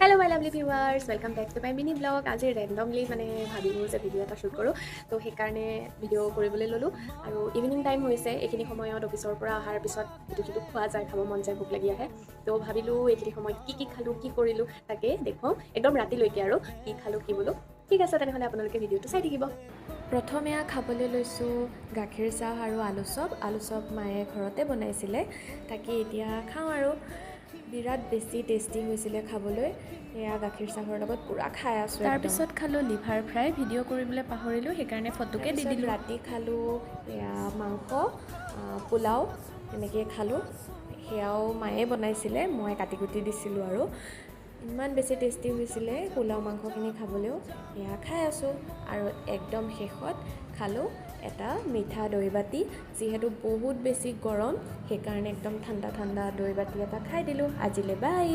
hello my lovely viewers welcome back to my mini blog আজি randomly মানে ভাবিলোঁ যে ভিডিঅ' এটা শ্বুট কৰোঁ তো সেইকাৰণে ভিডিঅ' কৰিবলৈ ল'লোঁ আৰু ইভিনিং টাইম হৈছে এইখিনি সময়ত অফিচৰ পৰা অহাৰ পিছত ইটো সিটো খোৱা যায় খাব মন যায় ভোক লাগি আহে তো ভাবিলোঁ এইখিনি সময়ত কি খালোঁ কি কৰিলোঁ তাকে দেখুৱাওঁ একদম ৰাতিলৈকে আৰু কি খালোঁ কি বোলো ঠিক আছে তেনেহ'লে আপোনালোকে ভিডিঅ'টো চাই থাকিব প্ৰথমে খাবলৈ লৈছোঁ গাখীৰ চাহ আৰু আলু চপ মায়ে ঘৰতে বনাইছিলে তাকে এতিয়া খাওঁ আৰু বিৰাট বেছি টেষ্টি হৈছিলে খাবলৈ এয়া গাখীৰ চাহৰ লগত পুৰা খাই আছোঁ তাৰপিছত খালোঁ লিভাৰ ফ্ৰাই ভিডিঅ' কৰিবলৈ পাহৰিলোঁ সেইকাৰণে ফটোকে দি দিলোঁ ৰাতি খালোঁ এয়া মাংস পোলাও এনেকৈ খালোঁ সেয়াও মায়ে বনাইছিলে মই কাটি কুটি দিছিলোঁ আৰু ইমান বেছি টেষ্টি হৈছিলে পোলাও মাংসখিনি খাবলৈও এয়া খাই আছোঁ আৰু একদম শেষত খালোঁ এটা মিঠা দৈ বাতি যিহেতু বহুত বেছি গৰম সেইকাৰণে একদম ঠাণ্ডা ঠাণ্ডা দৈ বাতি এটা খাই দিলোঁ আজিলৈ বাই